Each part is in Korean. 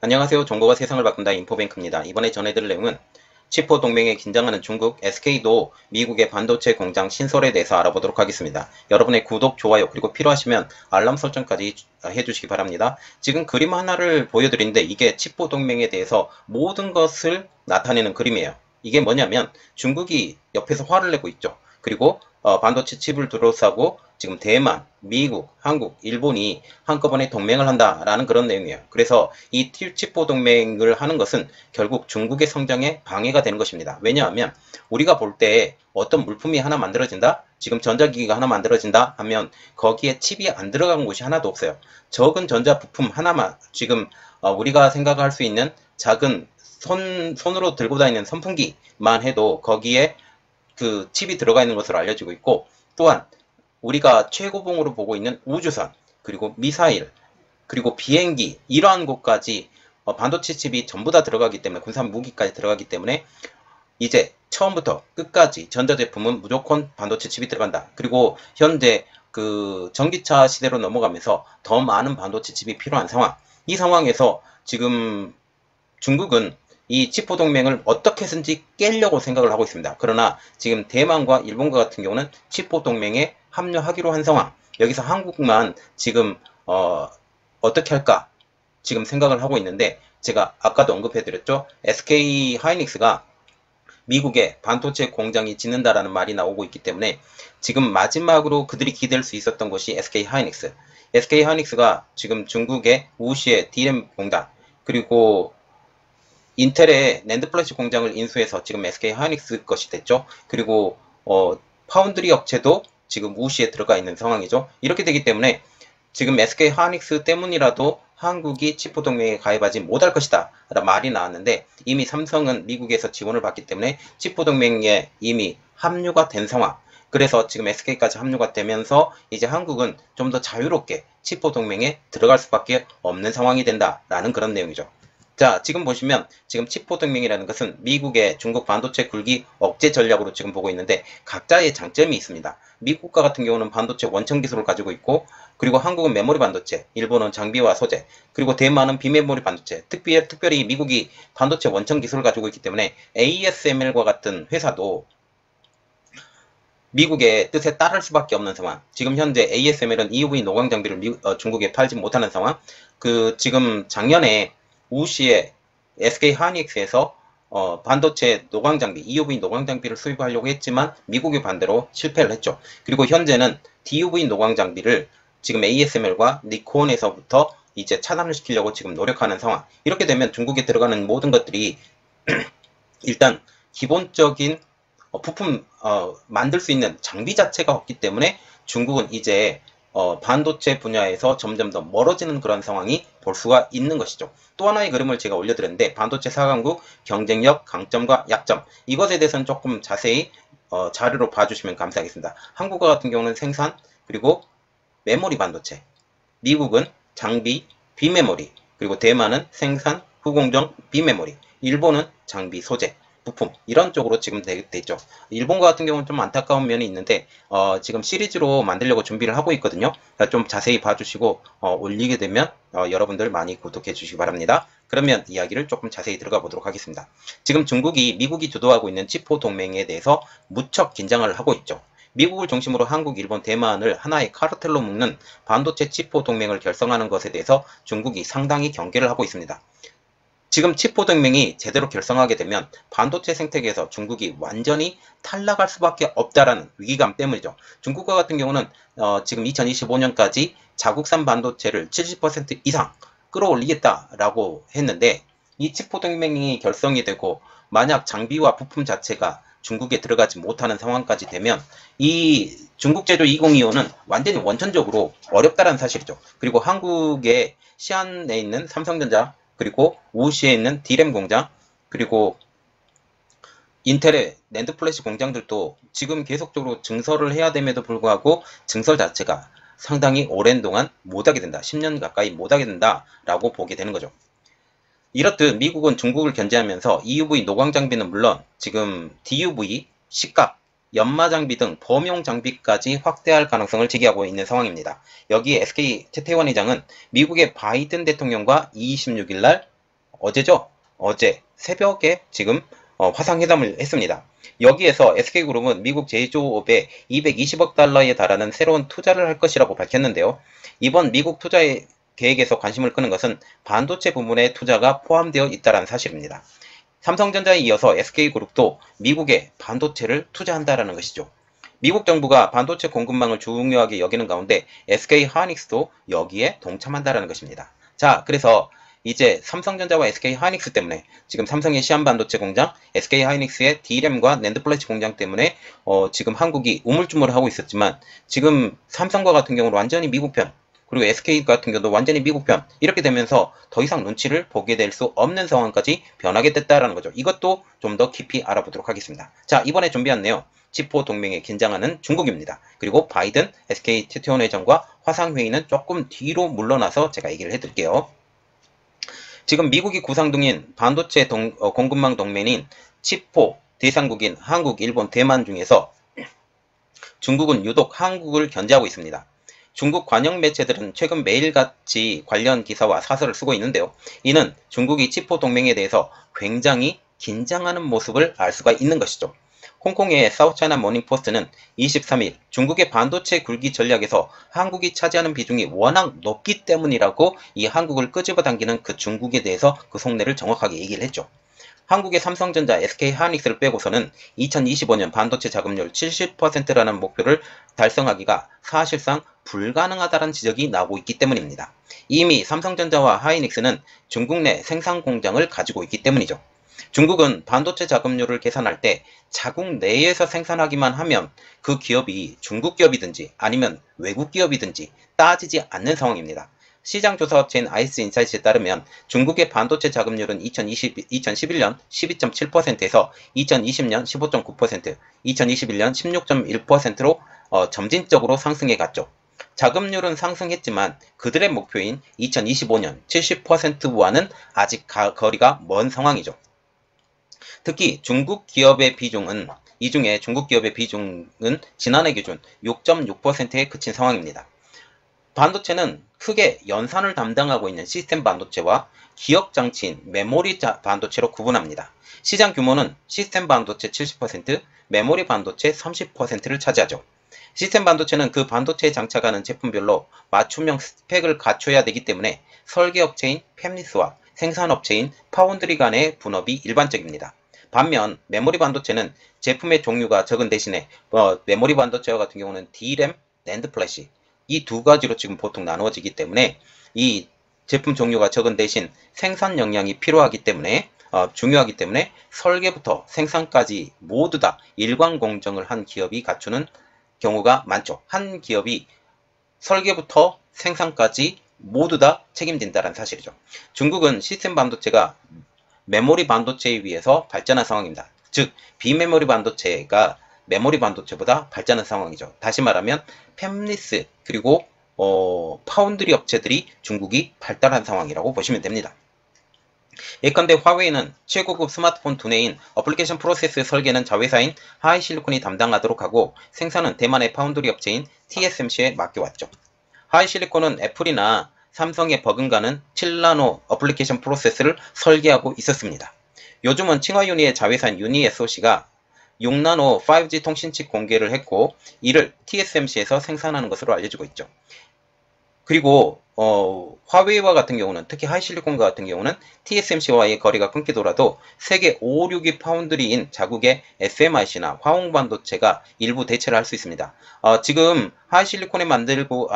안녕하세요. 정보가 세상을 바꾼다 인포뱅크입니다. 이번에 전해드릴 내용은 치포 동맹에 긴장하는 중국, SK도 미국의 반도체 공장 신설에 대해서 알아보도록 하겠습니다. 여러분의 구독, 좋아요, 그리고 필요하시면 알람 설정까지 해주시기 바랍니다. 지금 그림 하나를 보여드리는데 이게 치포 동맹에 대해서 모든 것을 나타내는 그림이에요. 이게 뭐냐면 중국이 옆에서 화를 내고 있죠. 그리고 반도체 칩을 둘러싸고 지금 대만, 미국, 한국, 일본이 한꺼번에 동맹을 한다라는 그런 내용이에요. 그래서 이 치포 동맹을 하는 것은 결국 중국의 성장에 방해가 되는 것입니다. 왜냐하면 우리가 볼 때 어떤 물품이 하나 만들어진다? 지금 전자기기가 하나 만들어진다 하면 거기에 칩이 안 들어간 곳이 하나도 없어요. 적은 전자 부품 하나만 지금 우리가 생각할 수 있는 작은 손으로 들고 다니는 선풍기만 해도 거기에 그 칩이 들어가 있는 것으로 알려지고 있고, 또한 우리가 최고봉으로 보고 있는 우주선, 그리고 미사일, 그리고 비행기, 이러한 곳까지 반도체 칩이 전부 다 들어가기 때문에, 군사 무기까지 들어가기 때문에 이제 처음부터 끝까지 전자제품은 무조건 반도체 칩이 들어간다. 그리고 현재 그 전기차 시대로 넘어가면서 더 많은 반도체 칩이 필요한 상황. 이 상황에서 지금 중국은 이 치포 동맹을 어떻게 해서든지 깨려고 생각을 하고 있습니다. 그러나 지금 대만과 일본과 같은 경우는 치포 동맹에 합류하기로 한 상황. 여기서 한국만 지금 어떻게 할까 지금 생각을 하고 있는데, 제가 아까도 언급해드렸죠. SK 하이닉스가 미국에 반도체 공장이 짓는다라는 말이 나오고 있기 때문에 지금 마지막으로 그들이 기댈 수 있었던 것이 SK 하이닉스. SK 하이닉스가 지금 중국의 우시의 D램 공장, 그리고 인텔의 낸드 플래시 공장을 인수해서 지금 SK 하이닉스 것이 됐죠. 그리고 파운드리 업체도 지금 우시에 들어가 있는 상황이죠. 이렇게 되기 때문에 지금 SK 하이닉스 때문이라도 한국이 치포 동맹에 가입하지 못할 것이다 라는 말이 나왔는데, 이미 삼성은 미국에서 지원을 받기 때문에 치포 동맹에 이미 합류가 된 상황. 그래서 지금 SK까지 합류가 되면서 이제 한국은 좀 더 자유롭게 치포 동맹에 들어갈 수밖에 없는 상황이 된다라는 그런 내용이죠. 자, 지금 보시면 지금 치포 동맹이라는 것은 미국의 중국 반도체 굴기 억제 전략으로 지금 보고 있는데, 각자의 장점이 있습니다. 미국과 같은 경우는 반도체 원천 기술을 가지고 있고, 그리고 한국은 메모리 반도체, 일본은 장비와 소재, 그리고 대만은 비메모리 반도체, 특별히 미국이 반도체 원천 기술을 가지고 있기 때문에 ASML과 같은 회사도 미국의 뜻에 따를 수밖에 없는 상황. 지금 현재 ASML은 EUV 노광 장비를 중국에 팔지 못하는 상황. 지금 작년에 우시의 SK 하이닉스에서 반도체 노광 장비, EUV 노광 장비를 수입하려고 했지만 미국이 반대로 실패를 했죠. 그리고 현재는 DUV 노광 장비를 지금 ASML과 니콘에서부터 이제 차단을 시키려고 지금 노력하는 상황. 이렇게 되면 중국에 들어가는 모든 것들이 일단 기본적인 부품 만들 수 있는 장비 자체가 없기 때문에 중국은 이제 반도체 분야에서 점점 더 멀어지는 그런 상황이 볼 수가 있는 것이죠. 또 하나의 그림을 제가 올려드렸는데, 반도체 4강국 경쟁력, 강점과 약점, 이것에 대해서는 조금 자세히 자료로 봐주시면 감사하겠습니다. 한국과 같은 경우는 생산, 그리고 메모리 반도체, 미국은 장비, 비메모리, 그리고 대만은 생산, 후공정, 비메모리, 일본은 장비, 소재, 부품, 이런 쪽으로 지금 돼 있죠. 일본과 같은 경우는 좀 안타까운 면이 있는데 지금 시리즈로 만들려고 준비를 하고 있거든요. 그러니까 좀 자세히 봐주시고 올리게 되면 여러분들 많이 구독해 주시기 바랍니다. 그러면 이야기를 조금 자세히 들어가 보도록 하겠습니다. 지금 중국이 미국이 주도하고 있는 치포 동맹에 대해서 무척 긴장을 하고 있죠. 미국을 중심으로 한국, 일본, 대만을 하나의 카르텔로 묶는 반도체 치포 동맹을 결성하는 것에 대해서 중국이 상당히 경계를 하고 있습니다. 지금 치포 동맹이 제대로 결성하게 되면 반도체 생태계에서 중국이 완전히 탈락할 수밖에 없다라는 위기감 때문이죠. 중국과 같은 경우는 지금 2025년까지 자국산 반도체를 70% 이상 끌어올리겠다라고 했는데, 이 치포 동맹이 결성이 되고 만약 장비와 부품 자체가 중국에 들어가지 못하는 상황까지 되면 이 중국 제조 2025는 완전히 원천적으로 어렵다는 사실이죠. 그리고 한국의 시안에 있는 삼성전자, 그리고 우시에 있는 D램 공장, 그리고 인텔의 낸드 플래시 공장들도 지금 계속적으로 증설을 해야 됨에도 불구하고 증설 자체가 상당히 오랜 동안 못하게 된다. 10년 가까이 못하게 된다라고 보게 되는 거죠. 이렇듯 미국은 중국을 견제하면서 EUV 노광 장비는 물론 지금 DUV, 식각, 연마 장비 등 범용 장비까지 확대할 가능성을 제기하고 있는 상황입니다. 여기에 SK 최태원 회장은 미국의 바이든 대통령과 26일 날 어제죠? 어제 새벽에 지금 화상회담을 했습니다. 여기에서 SK그룹은 미국 제조업에 220억 달러에 달하는 새로운 투자를 할 것이라고 밝혔는데요. 이번 미국 투자의 계획에서 관심을 끄는 것은 반도체 부문의 투자가 포함되어 있다는 사실입니다. 삼성전자에 이어서 SK그룹도 미국에 반도체를 투자한다는 것이죠. 미국 정부가 반도체 공급망을 중요하게 여기는 가운데 SK하이닉스도 여기에 동참한다는 것입니다. 자, 그래서 이제 삼성전자와 SK하이닉스 때문에 지금 삼성의 시안 반도체 공장, SK하이닉스의 D램과 낸드 플래시 공장 때문에 지금 한국이 우물쭈물하고 있었지만 지금 삼성과 같은 경우는 완전히 미국 편, 그리고 SK 같은 경우도 완전히 미국 편, 이렇게 되면서 더 이상 눈치를 보게 될 수 없는 상황까지 변하게 됐다라는 거죠. 이것도 좀 더 깊이 알아보도록 하겠습니다. 자, 이번에 준비한 내용, 치포 동맹에 긴장하는 중국입니다. 그리고 바이든 SK 최태원 회장과 화상회의는 조금 뒤로 물러나서 제가 얘기를 해드릴게요. 지금 미국이 구상중인 반도체 공급망 동맹인 치포 대상국인 한국, 일본, 대만 중에서 중국은 유독 한국을 견제하고 있습니다. 중국 관영 매체들은 최근 매일같이 관련 기사와 사설을 쓰고 있는데요. 이는 중국이 치포 동맹에 대해서 굉장히 긴장하는 모습을 알 수가 있는 것이죠. 홍콩의 사우차이나 모닝포스트는 23일 중국의 반도체 굴기 전략에서 한국이 차지하는 비중이 워낙 높기 때문이라고 이 한국을 끄집어 당기는 그 중국에 대해서 그 속내를 정확하게 얘기를 했죠. 한국의 삼성전자, SK하이닉스를 빼고서는 2025년 반도체 자금률 70%라는 목표를 달성하기가 사실상 불가능하다는 지적이 나오고 있기 때문입니다. 이미 삼성전자와 하이닉스는 중국 내 생산 공장을 가지고 있기 때문이죠. 중국은 반도체 자금률을 계산할 때 자국 내에서 생산하기만 하면 그 기업이 중국 기업이든지 아니면 외국 기업이든지 따지지 않는 상황입니다. 시장조사업체인 아이스인사이트에 따르면 중국의 반도체 자금률은 2011년 12.7%에서 2020년 15.9%, 2021년 16.1%로 점진적으로 상승해 갔죠. 자금률은 상승했지만 그들의 목표인 2025년 70%와는 아직 거리가 먼 상황이죠. 특히 중국 기업의 비중은 이 중에 중국 기업의 비중은 지난해 기준 6.6%에 그친 상황입니다. 반도체는 크게 연산을 담당하고 있는 시스템 반도체와 기억 장치인 메모리 반도체로 구분합니다. 시장 규모는 시스템 반도체 70%, 메모리 반도체 30%를 차지하죠. 시스템 반도체는 그 반도체에 장착하는 제품별로 맞춤형 스펙을 갖춰야 되기 때문에 설계업체인 팹리스와 생산업체인 파운드리 간의 분업이 일반적입니다. 반면 메모리 반도체는 제품의 종류가 적은 대신에 메모리 반도체와 같은 경우는 D램, 낸드 플래시 이 두 가지로 지금 보통 나누어지기 때문에 이 제품 종류가 적은 대신 생산 역량이 필요하기 때문에 중요하기 때문에 설계부터 생산까지 모두 다 일관 공정을 한 기업이 갖추는 경우가 많죠. 한 기업이 설계부터 생산까지 모두 다 책임진다는 사실이죠. 중국은 시스템 반도체가 메모리 파운드리에 비해서 발전한 상황입니다. 즉 비메모리 반도체가 메모리 반도체보다 발전한 상황이죠. 다시 말하면 팹리스 그리고 파운드리 업체들이 중국이 발달한 상황이라고 보시면 됩니다. 예컨대 화웨이는 최고급 스마트폰 두뇌인 어플리케이션 프로세스 설계는 자회사인 하이실리콘이 담당하도록 하고 생산은 대만의 파운드리 업체인 TSMC에 맡겨왔죠. 하이실리콘은 애플이나 삼성의 버금가는 7나노 어플리케이션 프로세스를 설계하고 있었습니다. 요즘은 칭화유니의 자회사인 유니SOC가 6나노 5G 통신칩 공개를 했고 이를 TSMC에서 생산하는 것으로 알려지고 있죠. 그리고 화웨이와 같은 경우는 특히 하이실리콘과 같은 경우는 TSMC와의 거리가 끊기더라도 세계 5, 6위 파운드리인 자국의 SMIC나 화홍반도체가 일부 대체를 할 수 있습니다. 지금 하이실리콘에 만들고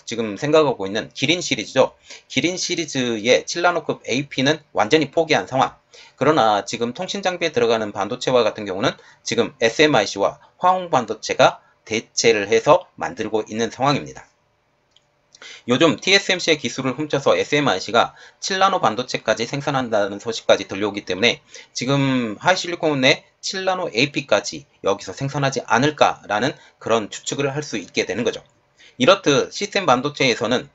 지금 생각하고 있는 기린 시리즈죠. 기린 시리즈의 7나노급 AP는 완전히 포기한 상황. 그러나 지금 통신 장비에 들어가는 반도체와 같은 경우는 지금 SMIC와 화홍반도체가 대체를 해서 만들고 있는 상황입니다. 요즘 TSMC의 기술을 훔쳐서 SMIC가 7나노 반도체까지 생산한다는 소식까지 들려오기 때문에 지금 하이실리콘의 7나노 AP까지 여기서 생산하지 않을까라는 그런 추측을 할 수 있게 되는 거죠. 이렇듯 시스템 반도체에서는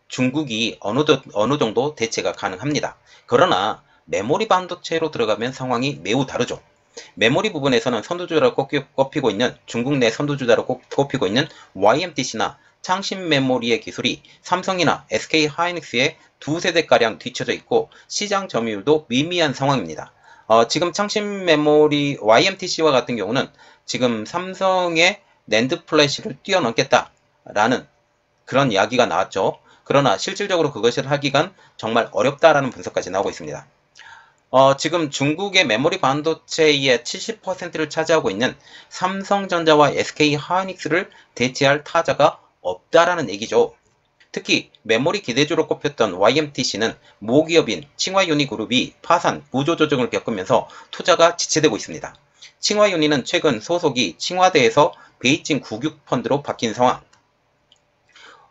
중국이 어느 정도 대체가 가능합니다. 그러나 메모리 반도체로 들어가면 상황이 매우 다르죠. 메모리 부분에서는 선두주자로 꼽히고 있는 중국 내 선두주자로 꼽히고 있는 YMTC나 창신 메모리의 기술이 삼성이나 SK 하이닉스의 두 세대가량 뒤처져 있고 시장 점유율도 미미한 상황입니다. 지금 창신 메모리 YMTC와 같은 경우는 지금 삼성의 낸드 플래시를 뛰어넘겠다라는 그런 이야기가 나왔죠. 그러나 실질적으로 그것을 하기가 정말 어렵다라는 분석까지 나오고 있습니다. 지금 중국의 메모리 반도체의 70%를 차지하고 있는 삼성전자와 SK 하이닉스를 대체할 타자가 없다라는 얘기죠. 특히 메모리 기대주로 꼽혔던 YMTC는 모기업인 칭화유니그룹이 파산, 구조조정을 겪으면서 투자가 지체되고 있습니다. 칭화유니는 최근 소속이 칭화대에서 베이징 국유펀드로 바뀐 상황.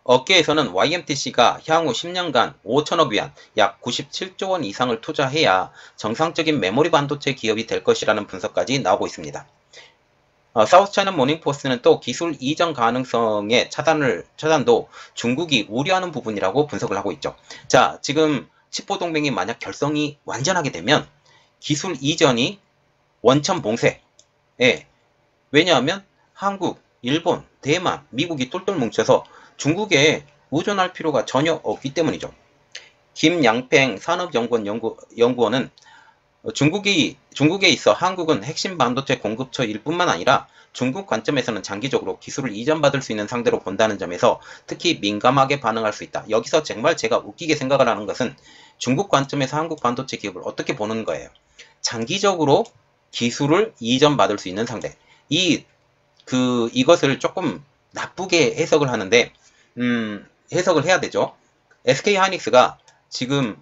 업계에서는 YMTC가 향후 10년간 5천억 위안, 약 97조 원 이상을 투자해야 정상적인 메모리 반도체 기업이 될 것이라는 분석까지 나오고 있습니다. 사우스차이나 모닝포스트는 또 기술 이전 가능성의 차단도 중국이 우려하는 부분이라고 분석을 하고 있죠. 자, 지금 치포 동맹이 만약 결성이 완전하게 되면 기술 이전이 원천봉쇄. 예. 왜냐하면 한국, 일본, 대만, 미국이 똘똘 뭉쳐서 중국에 의존할 필요가 전혀 없기 때문이죠. 김양팽 산업연구원 연구원은 중국에 있어 한국은 핵심 반도체 공급처일 뿐만 아니라 중국 관점에서는 장기적으로 기술을 이전받을 수 있는 상대로 본다는 점에서 특히 민감하게 반응할 수 있다. 여기서 정말 제가 웃기게 생각을 하는 것은 중국 관점에서 한국 반도체 기업을 어떻게 보는 거예요. 장기적으로 기술을 이전받을 수 있는 상대. 이것을 조금 나쁘게 해석을 하는데, 해석을 해야 되죠. SK 하이닉스가 지금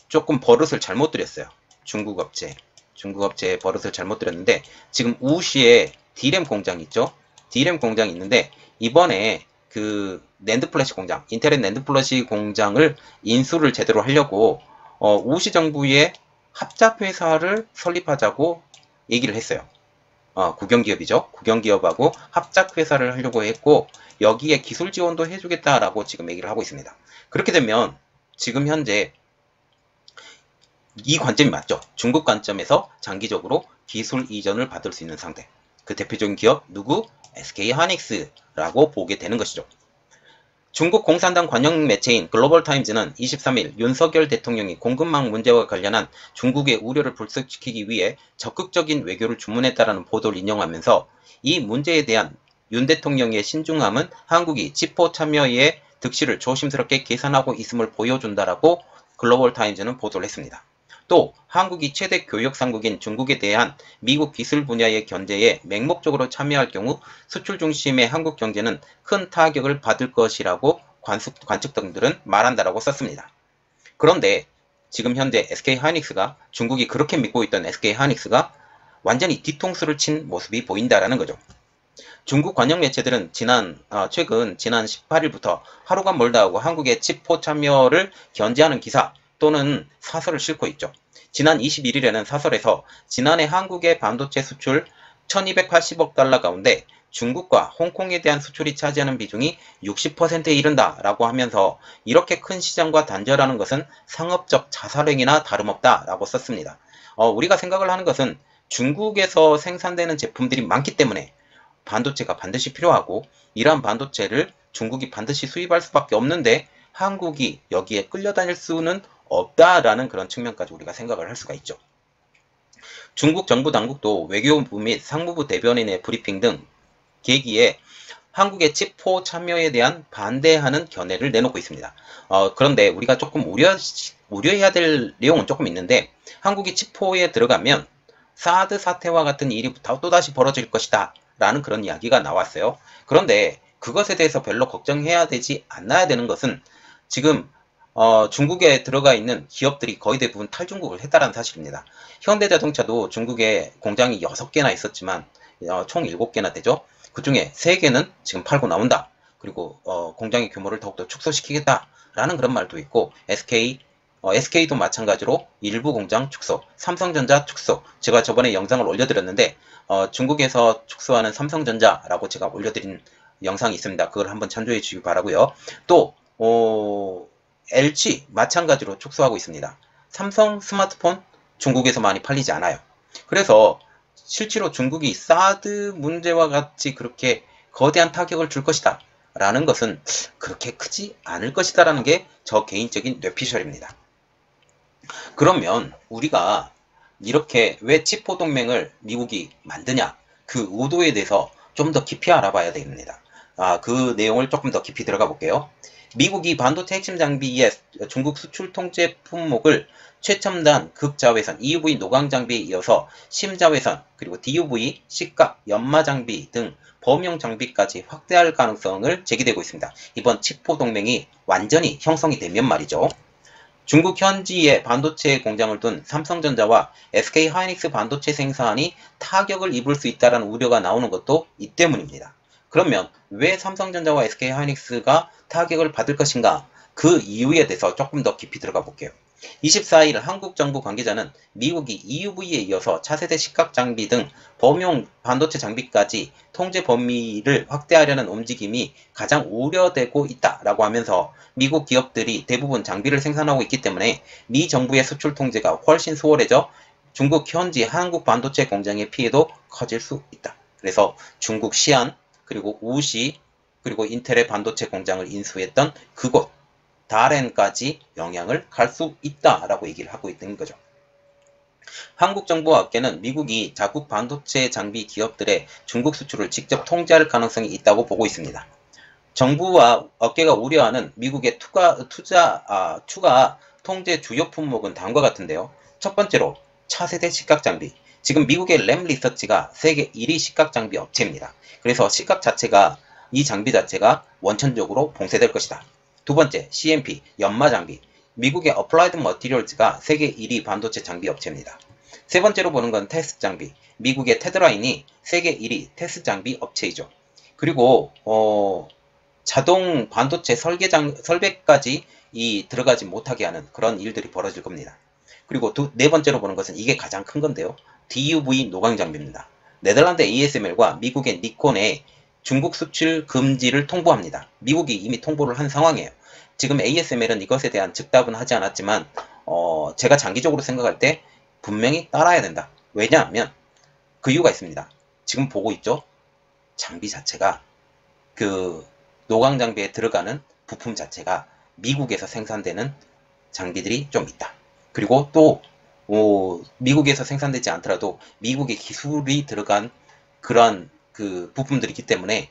조금 버릇을 잘못 들였어요. 중국 업체에 버릇을 잘못 들였는데, 지금 우시에 D램 공장이 있죠. D램 공장이 있는데, 이번에 그 낸드 플래시 공장, 인텔의 낸드 플래시 공장을 인수를 제대로 하려고 우시 정부의 합작회사를 설립하자고 얘기를 했어요. 국영기업이죠. 국영기업하고 합작회사를 하려고 했고, 여기에 기술 지원도 해주겠다라고 지금 얘기를 하고 있습니다. 그렇게 되면 지금 현재 이 관점이 맞죠. 중국 관점에서 장기적으로 기술 이전을 받을 수 있는 상대. 그 대표적인 기업 누구? SK 하이닉스라고 보게 되는 것이죠. 중국 공산당 관영 매체인 글로벌타임즈는 23일 윤석열 대통령이 공급망 문제와 관련한 중국의 우려를 불식시키기 위해 적극적인 외교를 주문했다라는 보도를 인용하면서 이 문제에 대한 윤 대통령의 신중함은 한국이 치포 참여의 득실을 조심스럽게 계산하고 있음을 보여준다라고 글로벌타임즈는 보도를 했습니다. 또 한국이 최대 교역상국인 중국에 대한 미국 기술 분야의 견제에 맹목적으로 참여할 경우 수출 중심의 한국 경제는 큰 타격을 받을 것이라고 관측등들은 말한다라고 썼습니다. 그런데 지금 현재 SK하이닉스가 중국이 그렇게 믿고 있던 SK하이닉스가 완전히 뒤통수를 친 모습이 보인다라는 거죠. 중국 관영 매체들은 최근 지난 18일부터 하루가 멀다 하고 한국의 치포 참여를 견제하는 기사 또는 사설을 싣고 있죠. 지난 21일에는 사설에서 지난해 한국의 반도체 수출 1280억 달러 가운데 중국과 홍콩에 대한 수출이 차지하는 비중이 60%에 이른다 라고 하면서 이렇게 큰 시장과 단절하는 것은 상업적 자살행위나 다름없다 라고 썼습니다. 우리가 생각을 하는 것은 중국에서 생산되는 제품들이 많기 때문에 반도체가 반드시 필요하고 이러한 반도체를 중국이 반드시 수입할 수밖에 없는데 한국이 여기에 끌려다닐 수는 없다라는 그런 측면까지 우리가 생각을 할 수가 있죠. 중국 정부 당국도 외교부 및 상무부 대변인의 브리핑 등 계기에 한국의 치포 참여에 대한 반대하는 견해를 내놓고 있습니다. 그런데 우리가 조금 우려해야 될 내용은 조금 있는데 한국이 치포에 들어가면 사드 사태와 같은 일이 또다시 벌어질 것이다 라는 그런 이야기가 나왔어요. 그런데 그것에 대해서 별로 걱정해야 되지 않아야 되는 것은 지금 중국에 들어가 있는 기업들이 거의 대부분 탈중국을 했다는 사실입니다. 현대자동차도 중국에 공장이 6개나 있었지만 총 7개나 되죠. 그 중에 3개는 지금 팔고 나온다. 그리고 공장의 규모를 더욱더 축소시키겠다라는 그런 말도 있고 SK도 마찬가지로 일부 공장 축소, 삼성전자 축소. 제가 저번에 영상을 올려드렸는데 중국에서 축소하는 삼성전자라고 제가 올려드린 영상이 있습니다. 그걸 한번 참조해 주시기 바라고요. 또 LG 마찬가지로 축소하고 있습니다. 삼성 스마트폰 중국에서 많이 팔리지 않아요. 그래서 실제로 중국이 사드 문제와 같이 그렇게 거대한 타격을 줄 것이다 라는 것은 그렇게 크지 않을 것이다 라는 게 저 개인적인 뇌피셜입니다. 그러면 우리가 이렇게 왜 치포 동맹을 미국이 만드냐, 그 의도에 대해서 좀 더 깊이 알아봐야 됩니다. 그 내용을 조금 더 깊이 들어가 볼게요. 미국이 반도체 핵심 장비의 중국 수출 통제 품목을 최첨단 극자외선 EUV 노광 장비에 이어서 심자외선 그리고 DUV, 식각, 연마 장비 등 범용 장비까지 확대할 가능성을 제기되고 있습니다. 이번 치포 동맹이 완전히 형성이 되면 말이죠. 중국 현지에 반도체 공장을 둔 삼성전자와 SK 하이닉스 반도체 생산이 타격을 입을 수 있다는 우려가 나오는 것도 이 때문입니다. 그러면 왜 삼성전자와 SK 하이닉스가 타격을 받을 것인가? 그 이유에 대해서 조금 더 깊이 들어가 볼게요. 24일 한국 정부 관계자는 미국이 EUV에 이어서 차세대 식각 장비 등 범용 반도체 장비까지 통제 범위를 확대하려는 움직임이 가장 우려되고 있다라고 하면서 미국 기업들이 대부분 장비를 생산하고 있기 때문에 미 정부의 수출 통제가 훨씬 수월해져 중국 현지 한국 반도체 공장의 피해도 커질 수 있다. 그래서 중국 시안 그리고 우시 그리고 인텔의 반도체 공장을 인수했던 그곳 다롄까지 영향을 갈 수 있다라고 얘기를 하고 있는 거죠. 한국 정부와 업계는 미국이 자국 반도체 장비 기업들의 중국 수출을 직접 통제할 가능성이 있다고 보고 있습니다. 정부와 업계가 우려하는 미국의 추가 통제 주요 품목은 다음과 같은데요. 첫 번째로 차세대 식각 장비. 지금 미국의 램 리서치가 세계 1위 식각 장비 업체입니다. 그래서 식각 자체가 이 장비 자체가 원천적으로 봉쇄될 것이다. 두 번째, CMP, 연마 장비. 미국의 어플라이드 머티리얼즈가 세계 1위 반도체 장비 업체입니다. 세 번째로 보는 건 테스트 장비. 미국의 테드라인이 세계 1위 테스트 장비 업체이죠. 그리고 자동 반도체 설계까지 들어가지 못하게 하는 그런 일들이 벌어질 겁니다. 그리고 네 번째로 보는 것은 이게 가장 큰 건데요. DUV 노광 장비입니다. 네덜란드 ASML과 미국의 니콘의 중국 수출 금지를 통보합니다. 미국이 이미 통보를 한 상황이에요. 지금 ASML은 이것에 대한 즉답은 하지 않았지만 제가 장기적으로 생각할 때 분명히 따라야 된다. 왜냐하면 그 이유가 있습니다. 지금 보고 있죠? 장비 자체가 그 노광 장비에 들어가는 부품 자체가 미국에서 생산되는 장비들이 좀 있다. 그리고 또 미국에서 생산되지 않더라도 미국의 기술이 들어간 그런 그 부품들이 있기 때문에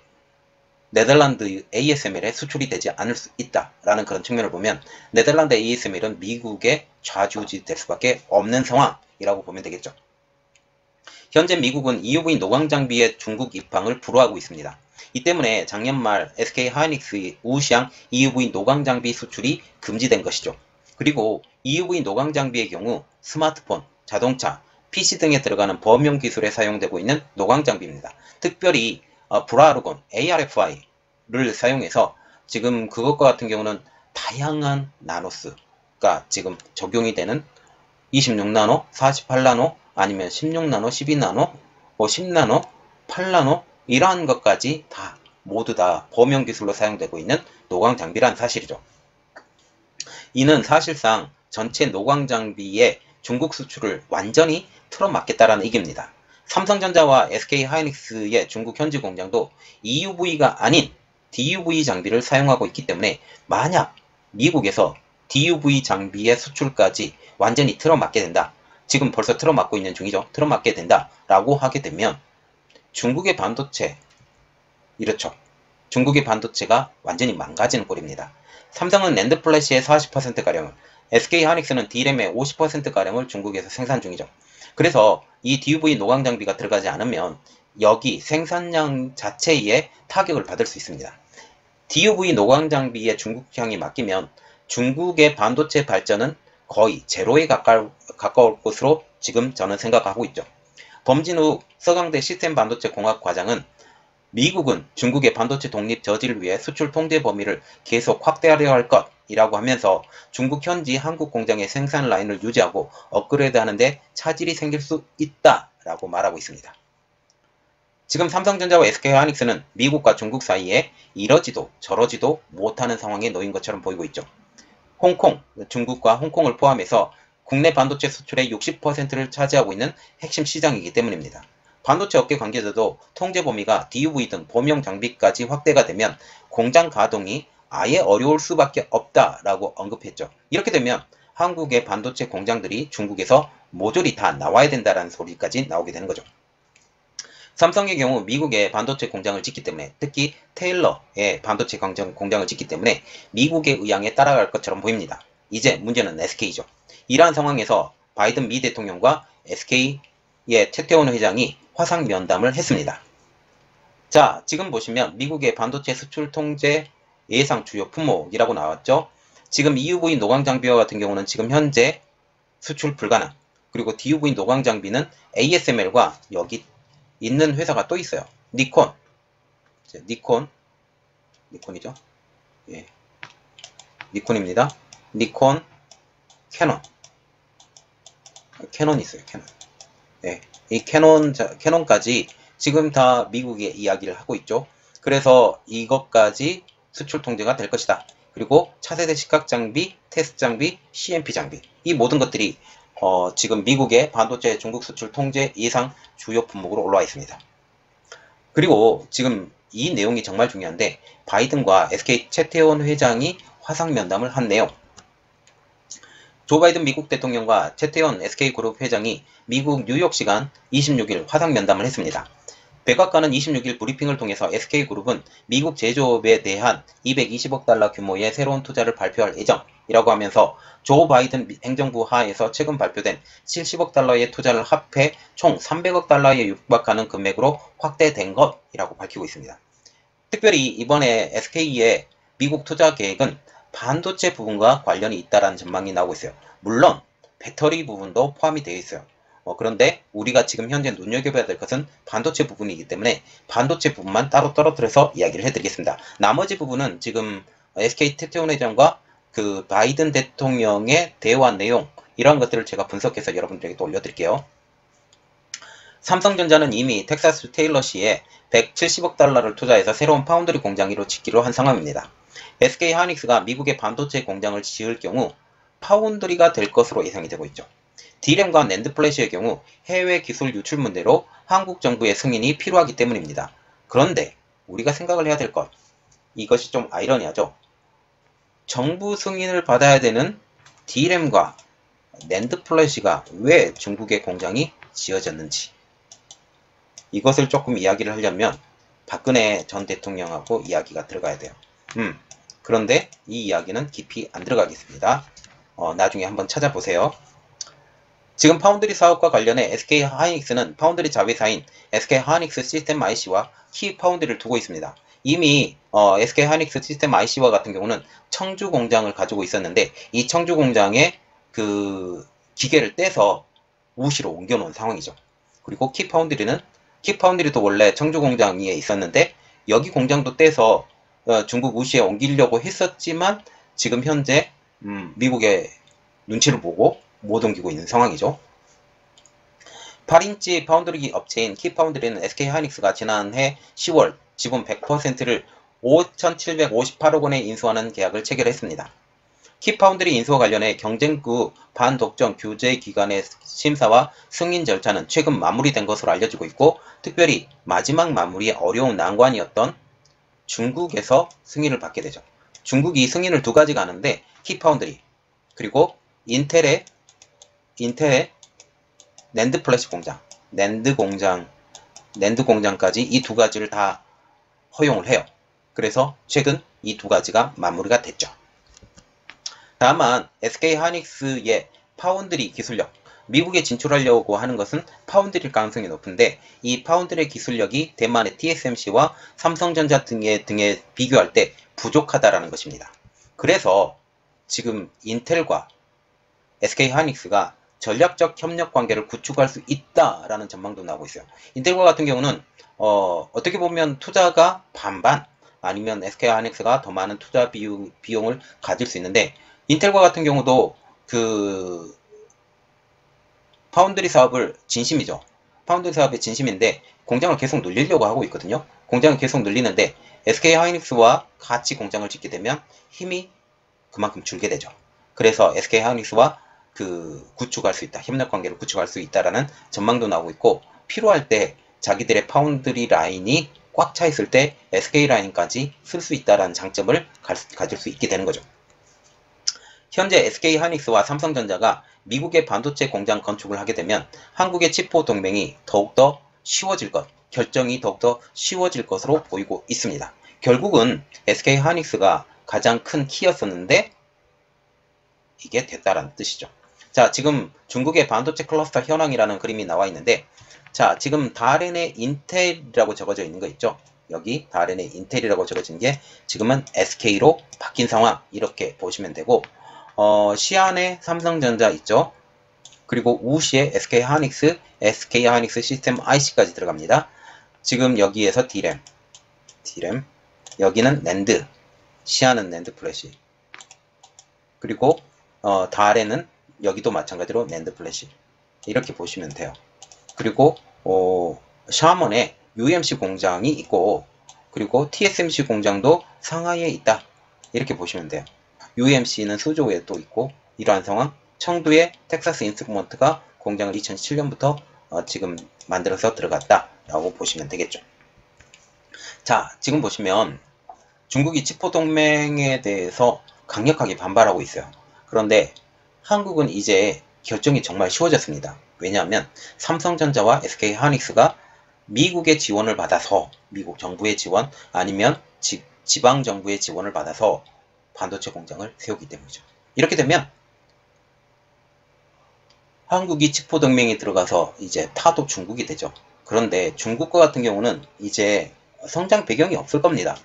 네덜란드 ASML에 수출이 되지 않을 수 있다라는 그런 측면을 보면 네덜란드 ASML은 미국의 좌지우지 될 수밖에 없는 상황이라고 보면 되겠죠. 현재 미국은 EUV 노광 장비의 중국 입항을 불허하고 있습니다. 이 때문에 작년 말 SK 하이닉스의 우시앙 EUV 노광 장비 수출이 금지된 것이죠. 그리고 EUV 노광 장비의 경우 스마트폰, 자동차, PC 등에 들어가는 범용 기술에 사용되고 있는 노광 장비입니다. 특별히 브라르곤 ARFI를 사용해서 지금 그것과 같은 경우는 다양한 나노스가 지금 적용이 되는 26나노, 48나노, 아니면 16나노, 12나노, 10나노, 8나노 이러한 것까지 다 모두 다 범용 기술로 사용되고 있는 노광 장비란 사실이죠. 이는 사실상 전체 노광 장비의 중국 수출을 완전히 틀어막겠다라는 얘기입니다. 삼성전자와 SK 하이닉스의 중국 현지 공장도 EUV가 아닌 DUV 장비를 사용하고 있기 때문에 만약 미국에서 DUV 장비의 수출까지 완전히 틀어막게 된다. 지금 벌써 틀어막고 있는 중이죠. 틀어막게 된다라고 하게 되면 중국의 반도체, 이렇죠. 중국의 반도체가 완전히 망가지는 꼴입니다. 삼성은 낸드 플래시의 40%가량을, SK 하이닉스는 D램의 50%가량을 중국에서 생산 중이죠. 그래서 이 DUV 노광 장비가 들어가지 않으면 여기 생산량 자체에 타격을 받을 수 있습니다. DUV 노광 장비의 중국향이 맡기면 중국의 반도체 발전은 거의 제로에 가까울 것으로 지금 저는 생각하고 있죠. 범진욱 서강대 시스템 반도체 공학 과장은 미국은 중국의 반도체 독립 저지를 위해 수출 통제 범위를 계속 확대하려 할 것이라고 하면서 중국 현지 한국 공장의 생산 라인을 유지하고 업그레이드하는 데 차질이 생길 수 있다라고 말하고 있습니다. 지금 삼성전자와 SK하이닉스는 미국과 중국 사이에 이러지도 저러지도 못하는 상황에 놓인 것처럼 보이고 있죠. 홍콩, 중국과 홍콩을 포함해서 국내 반도체 수출의 60%를 차지하고 있는 핵심 시장이기 때문입니다. 반도체 업계 관계자도 통제 범위가 DUV 등 범용 장비까지 확대가 되면 공장 가동이 아예 어려울 수밖에 없다라고 언급했죠. 이렇게 되면 한국의 반도체 공장들이 중국에서 모조리 다 나와야 된다라는 소리까지 나오게 되는 거죠. 삼성의 경우 미국의 반도체 공장을 짓기 때문에, 특히 테일러의 반도체 공장을 짓기 때문에 미국의 의향에 따라갈 것처럼 보입니다. 이제 문제는 SK죠. 이러한 상황에서 바이든 미 대통령과 SK의 최태원 회장이 화상 면담을 했습니다. 자, 지금 보시면 미국의 반도체 수출 통제 예상 주요 품목이라고 나왔죠. 지금 EUV 노광 장비와 같은 경우는 지금 현재 수출 불가능. 그리고 DUV 노광 장비는 ASML과 여기 있는 회사가 또 있어요. 니콘이죠. 예, 니콘입니다. 니콘, 캐논 있어요. 캐논. 예, 이 캐논까지 지금 다 미국의 이야기를 하고 있죠. 그래서 이것까지 수출 통제가 될 것이다. 그리고 차세대 시각 장비, 테스트 장비, CMP 장비, 이 모든 것들이 지금 미국의 반도체 중국 수출 통제 예상 주요 품목으로 올라와 있습니다. 그리고 지금 이 내용이 정말 중요한데, 바이든과 SK 최태원 회장이 화상 면담을 한 내용. 조 바이든 미국 대통령과 최태원 SK그룹 회장이 미국 뉴욕 시간 26일 화상 면담을 했습니다. 백악관은 26일 브리핑을 통해서 SK그룹은 미국 제조업에 대한 220억 달러 규모의 새로운 투자를 발표할 예정이라고 하면서 조 바이든 행정부 하에서 최근 발표된 70억 달러의 투자를 합해 총 300억 달러에 육박하는 금액으로 확대된 것이라고 밝히고 있습니다. 특별히 이번에 SK의 미국 투자 계획은 반도체 부분과 관련이 있다는 전망이 나오고 있어요. 물론 배터리 부분도 포함이 되어 있어요. 그런데 우리가 지금 현재 눈여겨봐야 될 것은 반도체 부분이기 때문에 반도체 부분만 따로 떨어뜨려서 이야기를 해드리겠습니다. 나머지 부분은 지금 SK 최태원 회장과 그 바이든 대통령의 대화 내용, 이러한 것들을 제가 분석해서 여러분들에게 또 올려드릴게요. 삼성전자는 이미 텍사스 테일러시에 170억 달러를 투자해서 새로운 파운드리 공장으로 짓기로 한 상황입니다. SK 하이닉스가 미국의 반도체 공장을 지을 경우 파운드리가 될 것으로 예상이 되고 있죠. D램과 낸드 플래시의 경우 해외 기술 유출 문제로 한국 정부의 승인이 필요하기 때문입니다. 그런데 우리가 생각을 해야 될 것, 이것이 좀 아이러니하죠. 정부 승인을 받아야 되는 D램과 낸드 플래시가 왜 중국의 공장이 지어졌는지, 이것을 조금 이야기를 하려면 박근혜 전 대통령하고 이야기가 들어가야 돼요. 그런데 이 이야기는 깊이 안 들어가겠습니다. 나중에 한번 찾아보세요. 지금 파운드리 사업과 관련해 SK 하이닉스는 파운드리 자회사인 SK 하이닉스 시스템 IC와 키 파운드리를 두고 있습니다. 이미 SK 하이닉스 시스템 IC와 같은 경우는 청주 공장을 가지고 있었는데, 이 청주 공장에 그 기계를 떼서 우시로 옮겨놓은 상황이죠. 그리고 키 파운드리도 원래 청주 공장에 있었는데 여기 공장도 떼서 중국 우시에 옮기려고 했었지만 지금 현재 미국의 눈치를 보고 못 옮기고 있는 상황이죠. 8인치 파운드리 업체인 키파운드리는 SK 하이닉스가 지난해 10월 지분 100%를 5,758억 원에 인수하는 계약을 체결했습니다. 키파운드리 인수와 관련해 경쟁구 반독점 규제 기관의 심사와 승인 절차는 최근 마무리된 것으로 알려지고 있고, 특별히 마지막 마무리에 어려운 난관이었던 중국에서 승인을 받게 되죠. 중국이 승인을 두 가지가 하는데, 키파운드리 그리고 인텔의 낸드 플래시 공장, 낸드 공장까지 이 두 가지를 다 허용을 해요. 그래서 최근 이 두 가지가 마무리가 됐죠. 다만 SK 하이닉스의 파운드리 기술력, 미국에 진출하려고 하는 것은 파운드리일 가능성이 높은데, 이 파운드리 기술력이 대만의 TSMC와 삼성전자 등에 비교할 때 부족하다라는 것입니다. 그래서 지금 인텔과 SK 하이닉스가 전략적 협력 관계를 구축할 수 있다라는 전망도 나오고 있어요. 인텔과 같은 경우는 어떻게 보면 투자가 반반, 아니면 SK 하이닉스가 더 많은 투자 비용을 가질 수 있는데, 인텔과 같은 경우도 그 파운드리 사업을 진심이죠. 파운드리 사업의 진심인데 공장을 계속 늘리려고 하고 있거든요. 공장을 계속 늘리는데 SK 하이닉스와 같이 공장을 짓게 되면 힘이 그만큼 줄게 되죠. 그래서 SK 하이닉스와 구축할 수 있다, 협력 관계를 구축할 수 있다라는 전망도 나오고 있고, 필요할 때 자기들의 파운드리 라인이 꽉 차 있을 때 SK 라인까지 쓸 수 있다는 장점을 가질 수 있게 되는 거죠. 현재 SK 하이닉스와 삼성전자가 미국의 반도체 공장 건축을 하게 되면 한국의 칩포 동맹이 더욱더 쉬워질 것, 결정이 더욱더 쉬워질 것으로 보이고 있습니다. 결국은 SK 하이닉스가 가장 큰 키였었는데 이게 됐다라는 뜻이죠. 자, 지금 중국의 반도체 클러스터 현황이라는 그림이 나와 있는데, 자, 지금 다롄의 인텔이라고 적어져 있는 거 있죠? 여기 다롄의 인텔이라고 적어진 게 지금은 SK로 바뀐 상황, 이렇게 보시면 되고, 시안에 삼성전자 있죠? 그리고 우시에 SK 하이닉스, SK 하이닉스 시스템 IC까지 들어갑니다. 지금 여기에서 D램, 여기는 낸드, 시안은 낸드 플래시, 그리고 다롄은 여기도 마찬가지로 낸드 플래시, 이렇게 보시면 돼요. 그리고 샤먼에 UMC 공장이 있고, 그리고 TSMC 공장도 상하이에 있다, 이렇게 보시면 돼요. UMC는 수조에 또 있고, 이러한 상황. 청두에 텍사스 인스트루먼트가 공장을 2007년부터 지금 만들어서 들어갔다 라고 보시면 되겠죠. 자, 지금 보시면 중국이 칩포 동맹에 대해서 강력하게 반발하고 있어요. 그런데 한국은 이제 결정이 정말 쉬워졌습니다. 왜냐하면 삼성전자와 SK 하이닉스가 미국의 지원을 받아서, 미국 정부의 지원 아니면 지방 정부의 지원을 받아서 반도체 공장을 세우기 때문이죠. 이렇게 되면 한국이 칩포 동맹에 들어가서 이제 타도 중국이 되죠. 그런데 중국과 같은 경우는 이제 성장 배경이 없을 겁니다.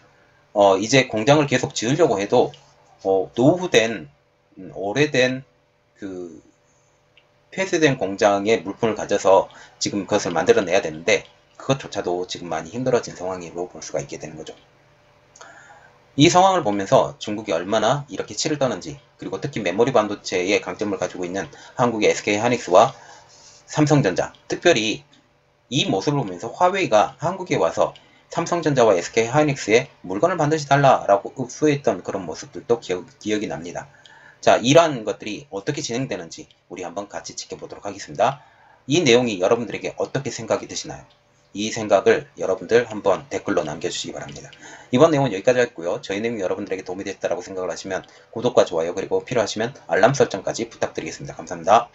이제 공장을 계속 지으려고 해도 노후된, 오래된 그 폐쇄된 공장의 물품을 가져서 지금 그것을 만들어내야 되는데, 그것조차도 지금 많이 힘들어진 상황으로 볼 수가 있게 되는 거죠. 이 상황을 보면서 중국이 얼마나 이렇게 치를 떠는지, 그리고 특히 메모리 반도체의 강점을 가지고 있는 한국의 SK 하이닉스와 삼성전자, 특별히 이 모습을 보면서 화웨이가 한국에 와서 삼성전자와 SK 하이닉스에 물건을 반드시 달라라고 읍소했던 그런 모습들도 기억이 납니다. 자, 이러한 것들이 어떻게 진행되는지 우리 한번 같이 지켜보도록 하겠습니다. 이 내용이 여러분들에게 어떻게 생각이 드시나요? 이 생각을 여러분들 한번 댓글로 남겨주시기 바랍니다. 이번 내용은 여기까지 했고요. 저희 내용이 여러분들에게 도움이 됐다고 생각을 하시면 구독과 좋아요, 그리고 필요하시면 알람 설정까지 부탁드리겠습니다. 감사합니다.